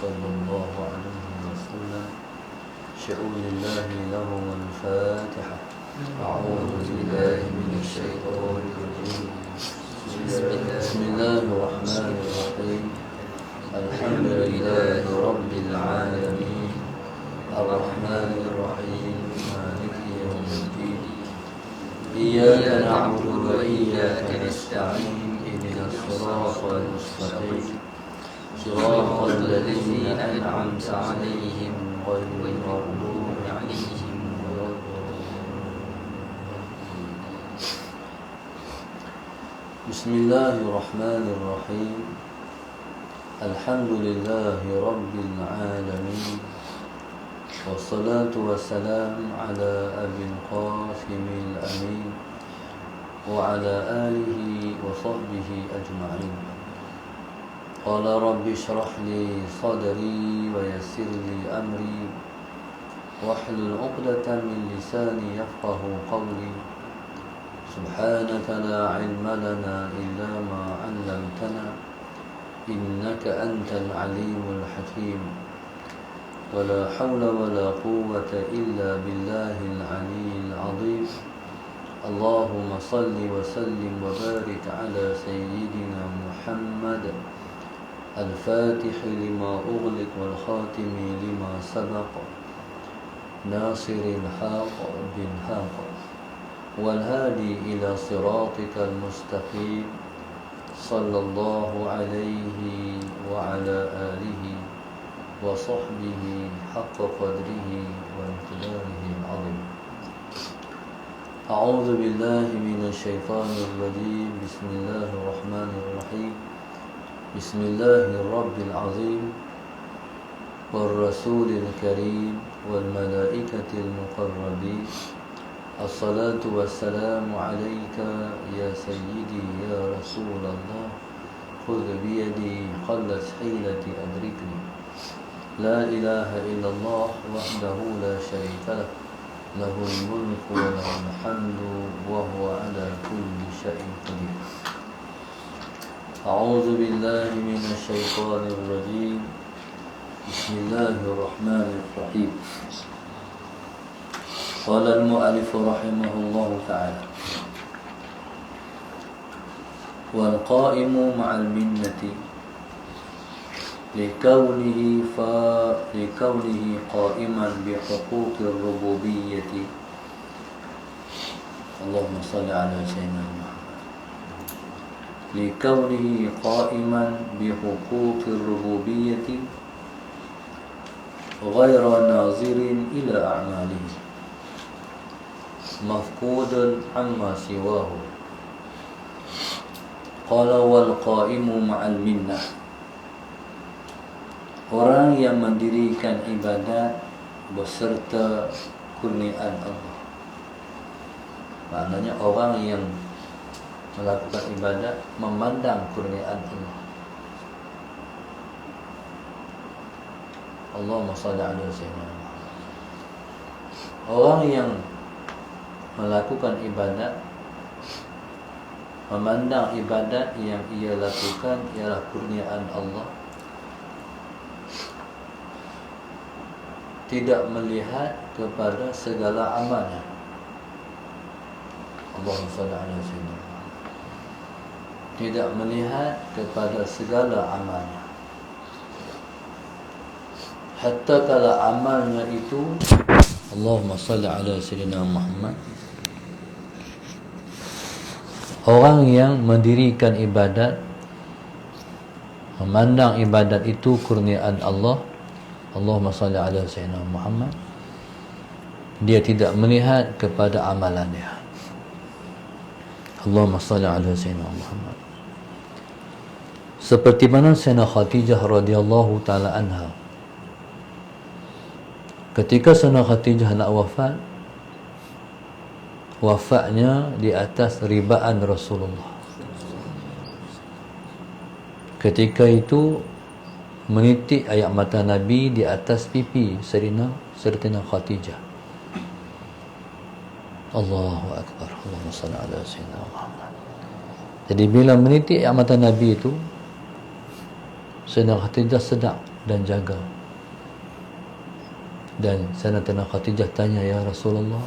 صلى الله عليه وسلم شؤون الله لهم الفاتحة. أعوذ بالله من الشيطان الرجيم. بسم الله الرحمن الرحيم. الحمد لله رب العالمين الرحمن الرحيم مالك يوم الدين إياك نعبد وإياك نستعين اهدنا الصراط المستقيم صراط الذين أنعمت عليهم غير المغضوب عليهم ولا الضالين. بسم الله الرحمن الرحيم. الحمد لله رب العالمين والصلاة والسلام على أبي القاسم الأمين وعلى آله وصحبه أجمعين. قال رب اشرح لي صدري ويسر لي أمري واحلل عقدة من لساني يفقه قولي. سبحانك لا علم لنا إلا ما علمتنا إنك أنت العليم الحكيم. ولا حول ولا قوة إلا بالله العلي العظيم. اللهم صل وسلم وبارك على سيدنا محمد الفاتح لما أغلق والخاتم لما سبق ناصر الحق بالحق والهادي إلى صراطك المستقيم صلى الله عليه وعلى آله وصحبه حق قدره وامتداره العظيم. أعوذ بالله من الشيطان الرجيم. بسم الله الرحمن الرحيم. بسم الله الرب العظيم والرسول الكريم والملائكة المقربين. الصلاة والسلام عليك يا سيدي يا رسول الله. خذ بيدي قلت حيلتي أدركني. لا إله إلا الله وحده لا شريك له له الملك وله الحمد وهو على كل شيء قدير. أعوذ بالله من الشيطان الرجيم. بسم الله الرحمن الرحيم. قال المؤلف رحمه الله تعالى: والقائم مع المنة لكونه قائما بحقوق الربوبية. اللهم صل على سيدنا محمد. لكونه قائما بحقوق الربوبية غير ناظر إلى أعماله مفقودا عما سواه. قال والقائم مع المنة. Orang yang mendirikan ibadat beserta kurniaan Allah. Maknanya orang yang melakukan ibadat memandang kurniaan Allah. Allahumma shalli ala sayyidina Muhammad. Orang yang melakukan ibadat memandang ibadat yang ia lakukan ialah kurniaan Allah, tidak melihat kepada segala amalnya. Allahumma shalli ala sayyidina Muhammad. Tidak melihat kepada segala amalnya, hatta kalau amalnya itu Allahumma shalli ala sayyidina Muhammad. Orang yang mendirikan ibadat memandang ibadat itu kurniaan Allah, Allahumma shalli ala sayyidina Muhammad, dia tidak melihat kepada amalannya. Allahumma shalli ala sayyidina Muhammad. Seperti mana Sayyidah Khadijah radhiyallahu taala anha, ketika Sayyidah Khadijah nak wafat, wafatnya di atas ribaan Rasulullah. Ketika itu menitik air mata Nabi di atas pipi Sayyidina Khadijah. Allahu Akbar. Allahumma salli ala sayyidina Muhammad. Jadi bila menitik air mata Nabi itu, Sayyidina Khadijah sedap dan jaga. Dan Sayyidatina Khadijah tanya, ya Rasulullah,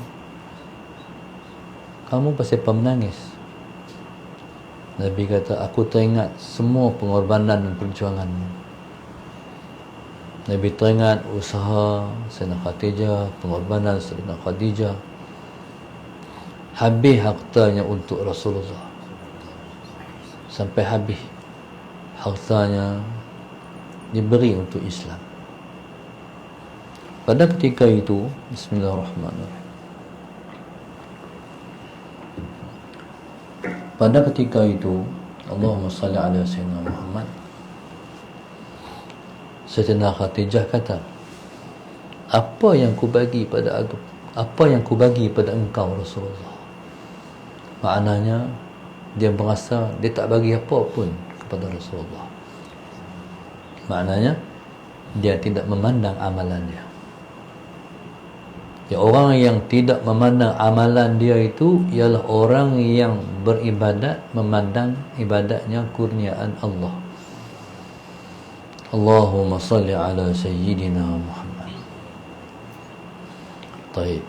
kamu pasal apa menangis? Nabi kata, aku teringat semua pengorbanan dan perjuanganmu. Nabi teringat usaha Sayyidatina Khadijah, pengorbanan Sayyidatina Khadijah, habis hartanya untuk Rasulullah, sampai habis hartanya diberi untuk Islam. Pada ketika itu, Bismillahirrahmanirrahim, pada ketika itu, Allahumma salli ala Sayyidina Muhammad, Sayyidatina Khadijah kata, apa yang ku bagi pada engkau Rasulullah? Maknanya dia merasa dia tak bagi apa pun kepada Rasulullah. Maknanya dia tidak memandang amalan dia. Ya, orang yang tidak memandang amalan dia itu ialah orang yang beribadat memandang ibadatnya kurniaan Allah. Allahumma salli ala Sayyidina Muhammad. Taib.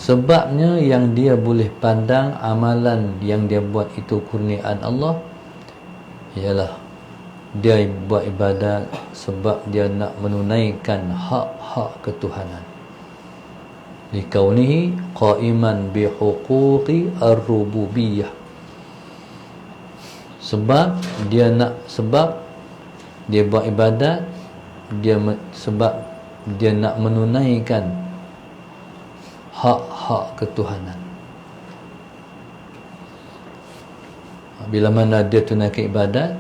Sebabnya yang dia boleh pandang amalan yang dia buat itu kurniaan Allah ialah dia buat ibadat sebab dia nak menunaikan hak-hak ketuhanan. Likaunihi qaiman bihuquqi ar-rububiyyah. Sebab dia buat ibadat sebab dia nak menunaikan hak-hak ketuhanan. Bila mana dia tunaikan ibadat,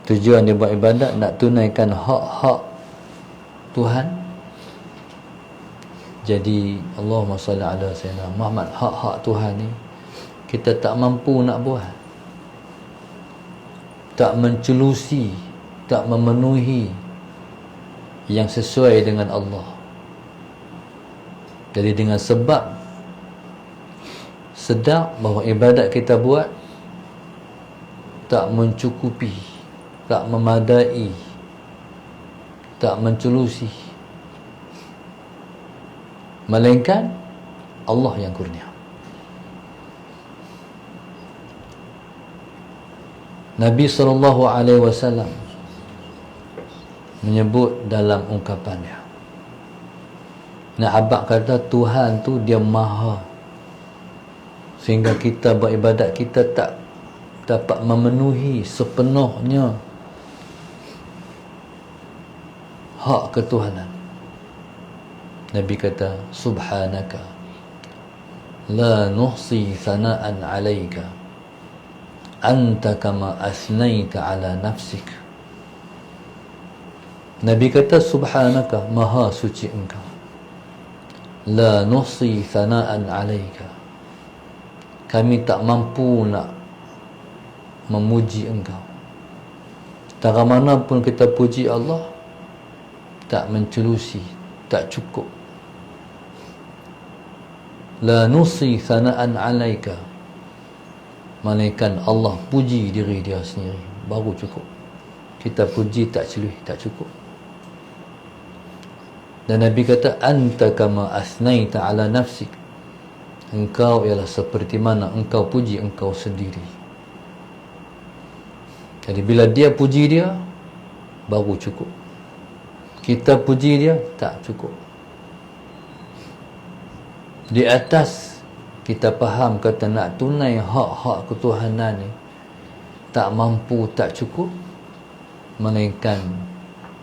tujuan dia buat ibadat nak tunaikan hak-hak Tuhan. Jadi Allahumma salli ala Sayyidina Muhammad, hak-hak Tuhan ni kita tak mampu nak buat, tak mencelusi, tak memenuhi yang sesuai dengan Allah. Jadi dengan sebab sedar bahawa ibadat kita buat tak mencukupi, tak memadai, tak mencelusi, melainkan Allah yang kurnia. Nabi SAW menyebut dalam ungkapannya, nak abang kata Tuhan tu dia maha, sehingga kita beribadat kita tak dapat memenuhi sepenuhnya hak ketuhanan. Nabi kata, subhanaka la nuhsi thana'an 'alaika anta kama asnaita 'ala nafsik. Nabi kata, subhanaka, maha suci engkau, la nuhsi thana'an 'alaika, kami tak mampu nak memuji engkau. Tak mana pun kita puji Allah tak mencelusi, tak cukup. La nusi thana'an 'alaika, malaikat Allah puji diri dia sendiri baru cukup. Kita puji tak celui, tak cukup. Dan Nabi kata, anta kama asnaita 'ala nafsik, engkau ialah seperti mana engkau puji engkau sendiri. Jadi bila dia puji dia baru cukup. Kita puji dia tak cukup. Di atas kita faham kata nak tunai hak-hak ketuhanan ni tak mampu, tak cukup, melainkan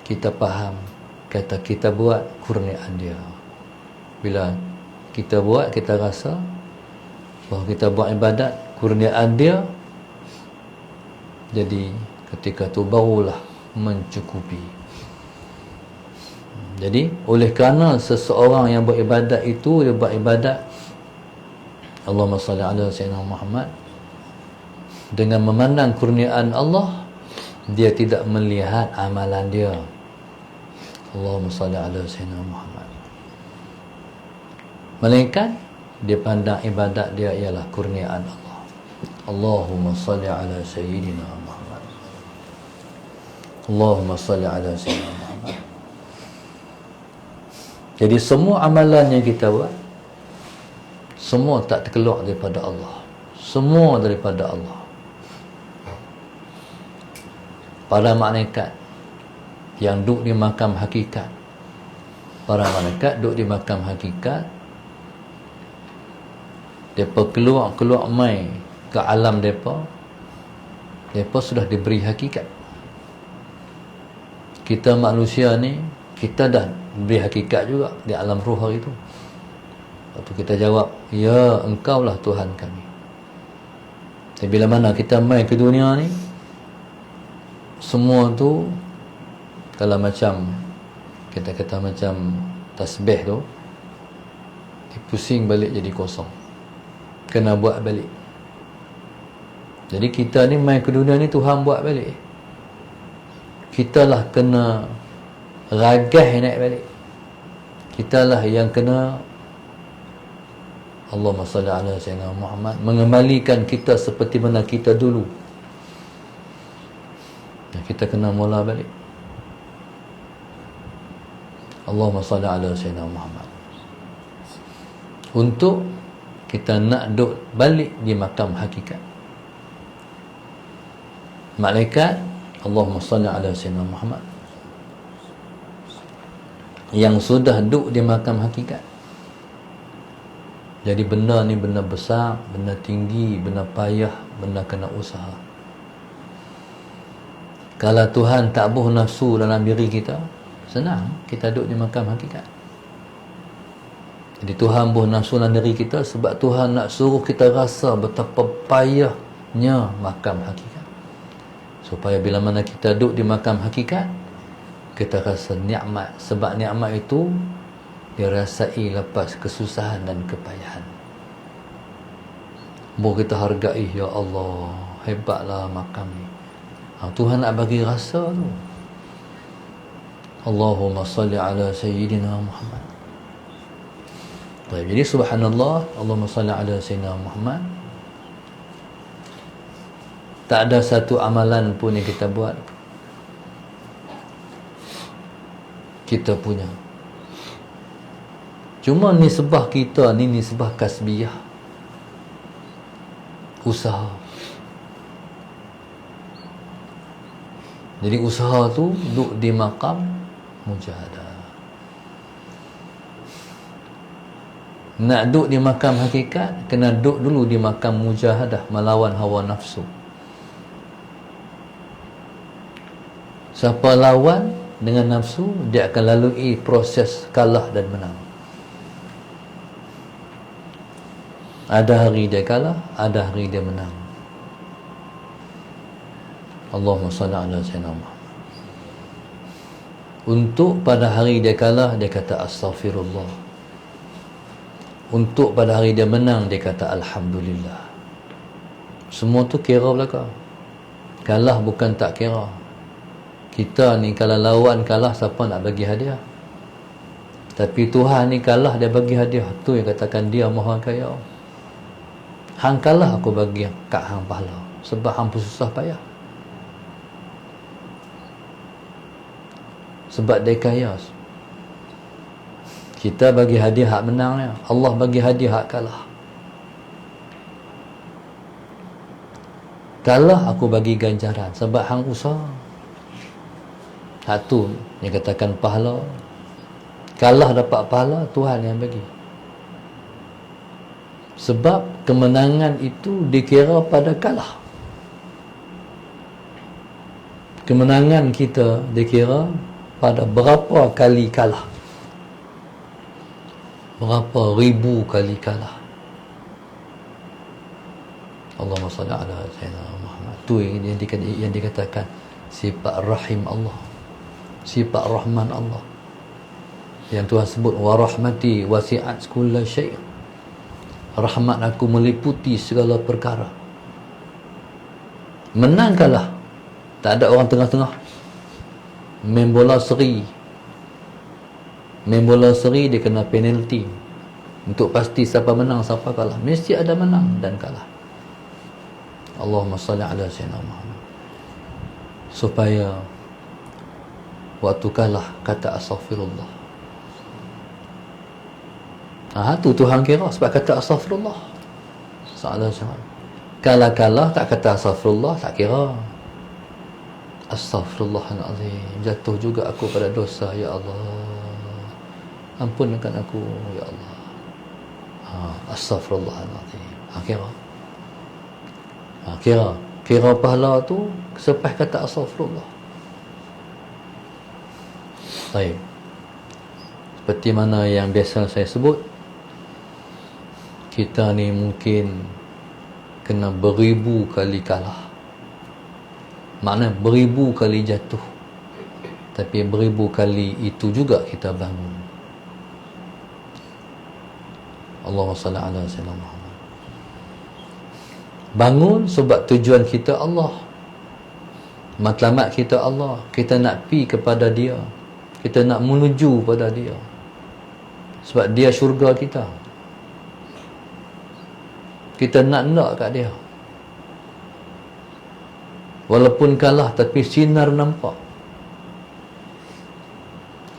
kita faham kata kita buat kurniaan dia. Bila kita buat, kita rasa bahawa kita buat ibadat kurniaan dia, jadi ketika tu barulah mencukupi. Jadi oleh kerana seseorang yang beribadat itu dia buat ibadat Allahumma salli ala Sayyidina Muhammad dengan memandang kurniaan Allah, dia tidak melihat amalan dia. Allahumma salli ala Sayyidina Muhammad, melainkan dia pandang ibadat dia ialah kurniaan Allah. Allahumma salli ala Sayyidina Muhammad. Allahumma salli ala sayyidina Muhammad. Jadi semua amalan yang kita buat, semua tak terkeluar daripada Allah. Semua daripada Allah. Para malaikat yang duduk di makam hakikat, para malaikat duduk di makam hakikat, mereka keluar mai ke alam mereka sudah diberi hakikat. Kita manusia ni, kita dah diberi hakikat juga di alam ruh hari itu. Waktu kita jawab, ya engkaulah Tuhan kami. Tapi bila mana kita mai ke dunia ni, semua tu kalau macam kita kata macam tasbih tu dipusing balik jadi kosong, kena buat balik. Jadi kita ni mai ke dunia ni Tuhan buat balik, kita lah kena ragas naik balik, kita lah yang kena Allahumma salli ala sayyidina Muhammad, mengembalikan kita seperti mana kita dulu. Kita kena mula balik. Allahumma salli ala sayyidina Muhammad. Untuk kita nak duduk balik di makam hakikat. Malaikat, Allahumma salli ala sayyidina Muhammad, yang sudah duduk di makam hakikat. Jadi benda ni benda besar, benda tinggi, benda payah, benda kena usaha. Kalau Tuhan tak buh nafsu dalam diri kita, senang kita duduk di makam hakikat. Jadi Tuhan buh nafsu dalam diri kita sebab Tuhan nak suruh kita rasa betapa payahnya makam hakikat. Supaya bila mana kita duduk di makam hakikat, kita rasa nikmat. Sebab nikmat itu dirasai lepas kesusahan dan kepayahan. Baru kita hargai, ya Allah, hebatlah makam ni. Tuhan nak bagi rasa tu. Allahumma salli ala sayyidina Muhammad. Baik, jadi subhanallah, Allahumma salli ala sayyidina Muhammad. Tak ada satu amalan pun yang kita buat kita punya. Cuma nisbah kita ni nisbah kasbiyah, usaha. Jadi usaha tu duduk di maqam mujahadah. Nak duduk di makam hakikat, kena duduk dulu di makam mujahadah, melawan hawa nafsu. Siapa lawan dengan nafsu, dia akan lalui proses kalah dan menang. Ada hari dia kalah, ada hari dia menang. Allahumma salli ala sayyidina Muhammad. Untuk pada hari dia kalah, dia kata astaghfirullah. Untuk pada hari dia menang, dia kata alhamdulillah. Semua tu kira belakang. Kalah bukan tak kira. Kita ni kalau lawan kalah, siapa nak bagi hadiah? Tapi Tuhan ni kalah, dia bagi hadiah. Tu yang katakan dia maha kaya. Hang kalah, aku bagi kat hang pahala. Sebab hang pun susah payah. Sebab dia kaya. Kita bagi hadiah hak menangnya, Allah bagi hadiah hak kalah. Kalah aku bagi ganjaran sebab hang usaha. Hak tu yang katakan pahala. Kalah dapat pahala, Tuhan yang bagi. Sebab kemenangan itu dikira pada kalah. Kemenangan kita dikira pada berapa kali kalah, berapa ribu kali kalah. Allahumma salli ala sayyidina Muhammad. Tu yang dikatakan sifat rahim Allah, sifat rahman Allah, yang Tuhan sebut wa rahmati wasi'at kulla syai'. Rahmat aku meliputi segala perkara. Menang kalah, tak ada orang tengah-tengah. Main bola seri, dia kena penalti untuk pasti siapa menang siapa kalah. Mesti ada menang dan kalah. Allahumma salli ala sayyidina Muhammad. Supaya waktu kalah kata astaghfirullah. Tu Tuhan kira sebab kata astaghfirullah. Salah macam kalah tak kata astaghfirullah, tak kira. Astaghfirullahalazim, jatuh juga aku pada dosa, ya Allah, ampunkan aku, ya Allah. Astaghfirullahalazim. Kira pahala tu selepas kata astaghfirullah. Baik. Seperti mana yang biasa saya sebut, kita ni mungkin kena beribu kali kalah. Makna beribu kali jatuh, tapi beribu kali itu juga kita bangun. Allahumma salli ala sayyidina Muhammad. Bangun sebab tujuan kita Allah, matlamat kita Allah. Kita nak pi kepada Dia, kita nak menuju pada Dia, sebab Dia syurga kita. Kita nak kat Dia. Walaupun kalah, tapi sinar nampak.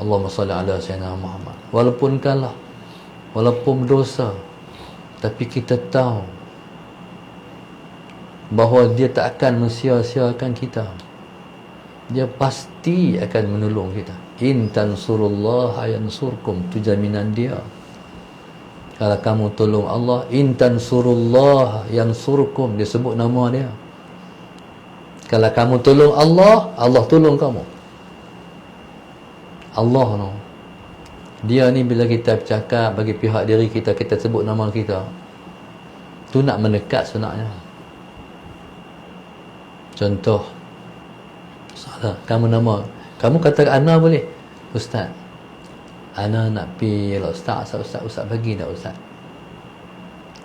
Allahumma salli ala sayyidina Muhammad. Walaupun kalah, walaupun berdosa, tapi kita tahu bahawa Dia tak akan mensia-siakan kita. Dia pasti akan menolong kita. In tansurullaha yansurkum, tu jaminan Dia. Kalau kamu tolong Allah, in tansurullaha yansurkum, dia sebut nama Dia. Kalau kamu tolong Allah, Allah tolong kamu. Allah no. Dia ni bila kita bercakap bagi pihak diri kita, kita sebut nama kita, tu nak mendekat sebenarnya. Contoh, salah, kamu kata Ana boleh? Ustaz, Ana nak pergi lah Ustaz bagi tak Ustaz?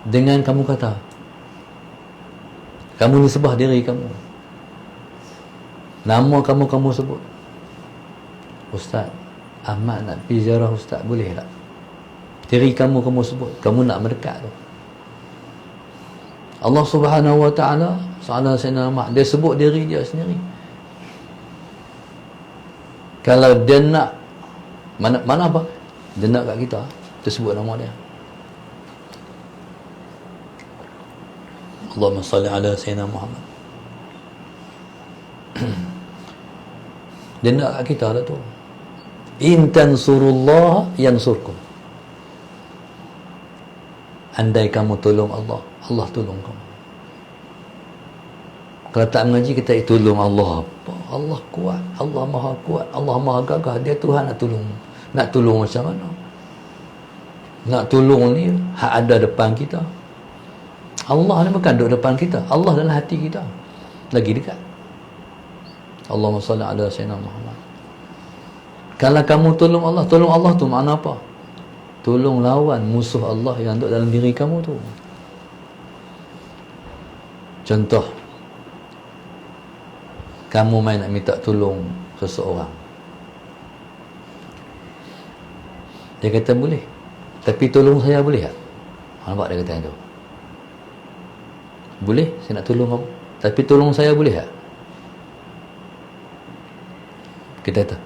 Dengan kamu kata, kamu nisbah diri kamu, nama kamu sebut, Ustaz Ahmad nak pergi ziarah Ustaz, boleh tak? Diri kamu sebut, kamu nak mendekat tu. Allah Subhanahu wa ta'ala, Salah Sayyidina Ahmad, dia sebut diri dia sendiri. Kalau dia nak mana apa? Dia nak kat kita, dia sebut nama dia. Allahumma salli ala Sayyidina Muhammad. Dia nak kat kita lah tu. In tansurullah yansurkum. Andai kamu tolong Allah, Allah tolong kamu. Kalau tak mengaji, kita tolong Allah. Allah kuat, Allah maha kuat, Allah maha gagah. Dia Tuhan nak tolong. Nak tolong macam mana? Nak tolong ni hak ada depan kita. Allah ni bukan duduk depan kita, Allah dalam hati kita, lagi dekat. Allahumma salli ala sayyidina Muhammad. Kalau kamu tolong Allah tu makna apa? Tolong lawan musuh Allah yang duduk dalam diri kamu tu. Contoh, kamu main nak minta tolong seseorang, dia kata boleh, tapi tolong saya boleh tak? Nampak dia kata tu, boleh, saya nak tolong kamu, tapi tolong saya boleh tak? Kita kata,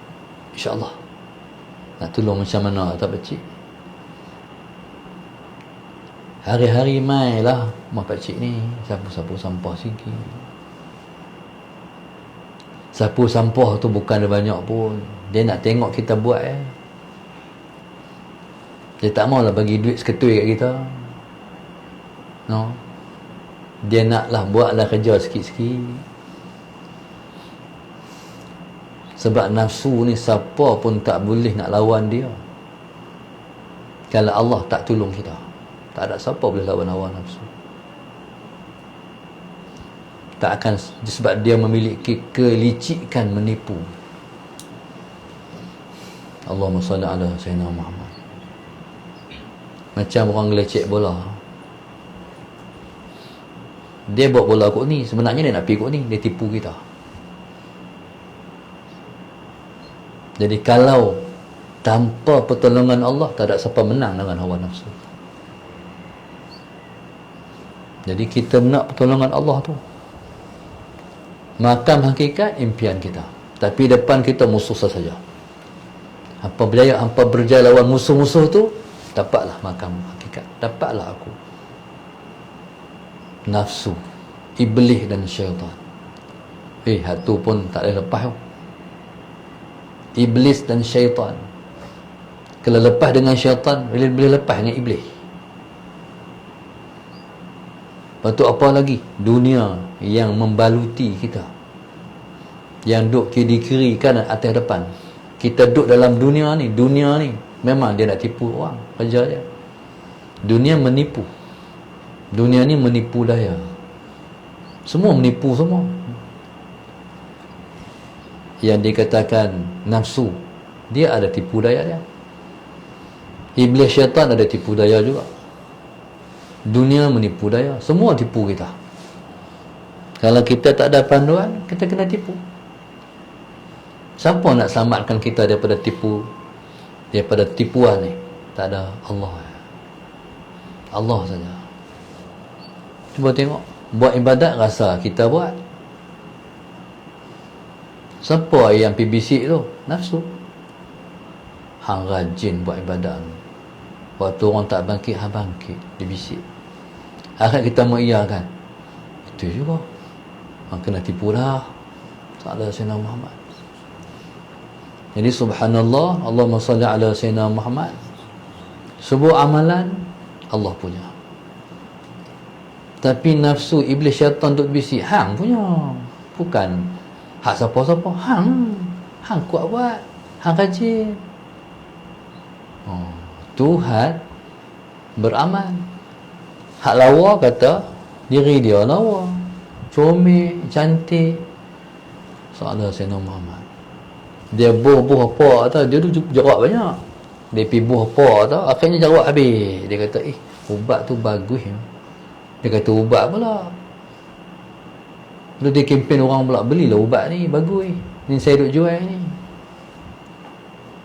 InsyaAllah. Nak tolong macam mana tak pakcik? Hari-hari mai lah mak pakcik ni sapu-sapu sampah sikit. Sapu sampah tu bukan ada banyak pun, dia nak tengok kita buat Dia tak maulah bagi duit seketui kat kita. No. Dia naklah buatlah kerja sikit-sikit. Sebab nafsu ni siapa pun tak boleh nak lawan dia. Kalau Allah tak tolong kita, tak ada siapa boleh lawan hawa nafsu. Tak akan, sebab dia memiliki kelicikan menipu. Allahumma salli ala sayyidina Muhammad. Macam orang gelecek bola. Dia buat bola kot ni, sebenarnya dia nak pergi kot ni, dia tipu kita. Jadi kalau tanpa pertolongan Allah, tak ada siapa menang dengan hawa nafsu. Jadi kita nak pertolongan Allah tu. Makam hakikat impian kita. Tapi depan kita musuh saja. Hampa berjaya lawan musuh-musuh tu, dapatlah makam hakikat. Dapatlah aku. Nafsu, iblis dan syaitan. Hatu pun tak boleh lepas tu. Iblis dan syaitan. Kalau lepas dengan syaitan, boleh lepas dengan iblis. Lepas tu apa lagi? Dunia yang membaluti kita, yang duk kiri kanan atas depan. Kita duduk dalam dunia ni memang dia nak tipu orang, kerja dia. Dunia menipu. Dunia ni menipu daya. Semua menipu semua. Yang dikatakan nafsu, dia ada tipu daya dia. Iblis, syaitan ada tipu daya juga. Dunia menipu daya. Semua tipu kita. Kalau kita tak ada panduan, kita kena tipu. Siapa nak selamatkan kita daripada tipuan ni? Tak ada. Allah. Allah saja. Cuba tengok, buat ibadat rasa kita buat. Siapa yang PBC tu? Nafsu. Hang rajin buat ibadat. Waktu orang tak bangkit, hang bangkit, PBC. Akhirnya kita mengiyakan. Itu juga. Hang kena tipu dah. Tak ada Sayyidina Muhammad. Jadi subhanallah, Allahumma salli ala Sayyidina Muhammad. Sebuah amalan Allah punya. Tapi nafsu, iblis, syaitan duk bisik, hang punya. Bukan hak siapa-siapa. Hang kuat buat. Hang rajin. Tuhan beramal. Hak lawa kata diri dia lawa, comel, cantik. Soalan Sayyidina Muhammad. Dia buh apa tau, dia tu jerak banyak. Dia pergi buh apa tau, akhirnya jerak habis. Dia kata, ubat tu bagus ya. Dia kata ubat pula. Lalu dia kempen orang pula, belilah ubat ni, bagus ni saya duk jual ni.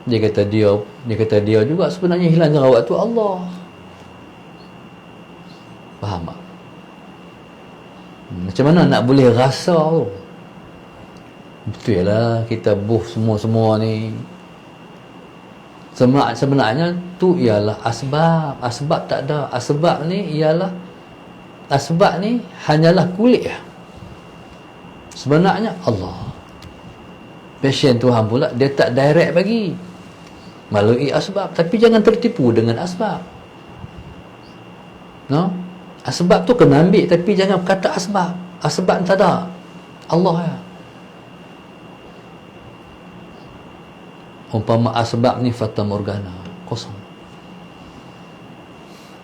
Dia kata dia juga sebenarnya hilang jerawat tu Allah. Faham tak? Macam mana nak boleh rasa tu? Betul lah, kita buh semua ni. Sebenarnya tu ialah asbab. Asbab tak ada. Asbab ni hanyalah kulit. Sebenarnya Allah. Passion Tuhan pula, dia tak direct bagi melalui asbab. Tapi jangan tertipu dengan asbab. No? Asbab tu kena ambil, tapi jangan kata asbab. Asbab tak ada. Allah ya. Umpama asbab ni fata morgana, kosong.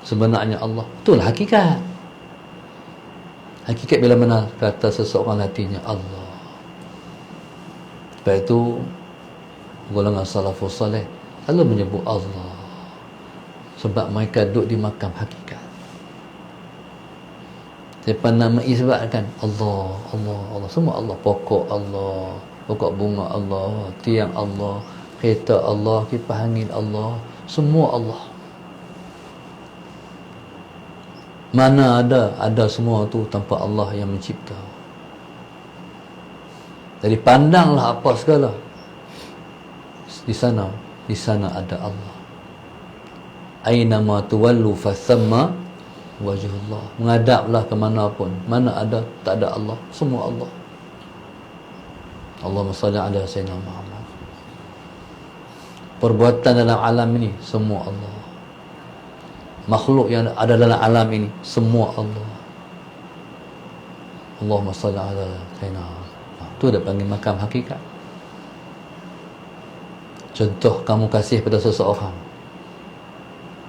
Sebenarnya Allah, itulah hakikat. Hakikat bila mana kata seseorang hatinya Allah. Sebab itu golongan salafus salih selalu menyebut Allah, sebab mereka duduk di makam hakikat. Siapa nama isbatkan Allah, semua Allah. Pokok Allah, pokok bunga Allah, tiang Allah, kereta Allah, kipas angin Allah, semua Allah. Mana ada semua tu tanpa Allah yang mencipta. Jadi pandanglah apa segala. Di sana ada Allah. Aina ma tuwallu fathamma wajhullah. Menghadaplah ke mana pun, mana ada tak ada Allah, semua Allah. Allahumma salli ala sayyidina Muhammad. Perbuatan dalam alam ini semua Allah. Makhluk yang ada dalam alam ini semua Allah. Allahumma salli ala sayyidina. Itu dah panggil makam hakikat. Contoh kamu kasih pada seseorang,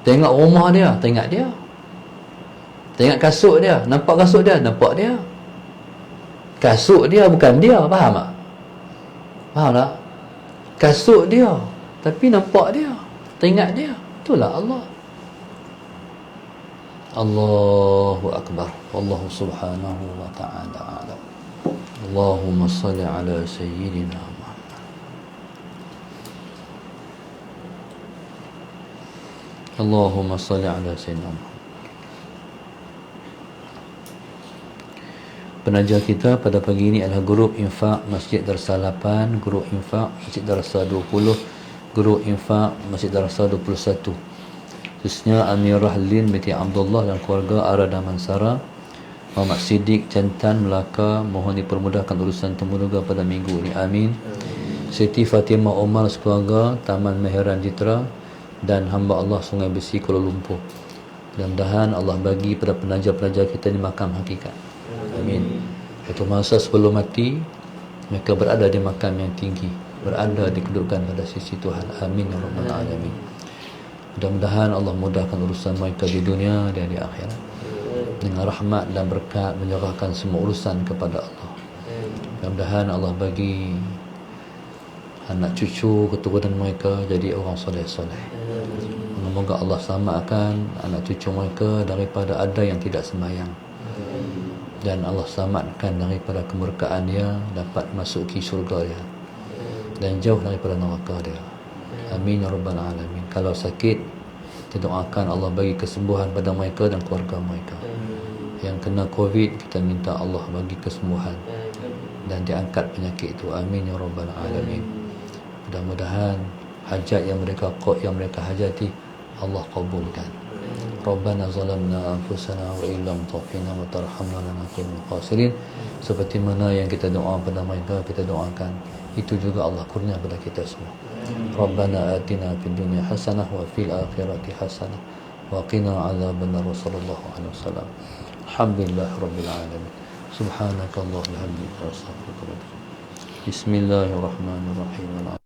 tengok rumah dia, tengok dia. Tengok kasut dia, nampak kasut dia, nampak dia. Kasut dia bukan dia, faham tak? Faham tak? Kasut dia, tapi nampak dia, tengok dia. Itulah Allah. Allahu Akbar. Wallahu subhanahu wa ta'ala a'lam. Allahumma salli ala sayyidina Muhammad. Allahumma salli ala sayyidina Muhammad. Penaja kita pada pagi ini adalah grup infak Masjid Darussalam 8, grup infak Masjid Darussalam 20, grup infak Masjid Darussalam 21. Khususnya Amirah Lin binti Abdullah dan keluarga Arada Mansara, Muhammad Siddiq Jantan Melaka, mohon dipermudahkan urusan temuduga pada minggu ini, amin. Siti Fatimah Omar sekeluarga, Taman Meheran Jitra, dan hamba Allah Sungai Besi Kuala Lumpur. Mudah-mudahan Allah bagi pada penaja-penaja kita di makam hakikat, amin. Suatu masa sebelum mati, mereka berada di makam yang tinggi, berada di kedudukan pada sisi Tuhan, amin ya rabbal alamin. Mudah-mudahan Allah mudahkan urusan mereka di dunia dan di akhirat dengan rahmat dan berkat, menyerahkan semua urusan kepada Allah. Mudah-mudahan Allah bagi anak cucu keturunan mereka jadi orang soleh-soleh. Semoga Allah selamatkan anak cucu mereka daripada ada yang tidak sembahyang, dan Allah selamatkan daripada kemurkaan dia, dapat masuki syurga dia dan jauh daripada neraka dia, amin ya rabbal alamin. Kalau sakit, kita doakan Allah bagi kesembuhan pada mereka dan keluarga mereka. Yang kena COVID, kita minta Allah bagi kesembuhan dan diangkat penyakit itu, amin ya rabbal alamin. Mudah-mudahan hajat yang mereka hajati Allah kabulkan. Rabbana zalamna anfusana wa illam taghfirna wa tarhamna lanakunanna minal khasirin. Seperti mana yang kita doa pada mereka, kita doakan itu juga Allah kurnia pada kita semua. Rabbana atina fid dunya hasanah wa fil akhirati hasanah wa qina adzabannar. Sallallahu alaihi wasallam. Alhamdulillah rabbil alamin. Subhanakallahumma wa bihamdika astaghfiruka wa atubu ilaik. Bismillahirrahmanirrahim.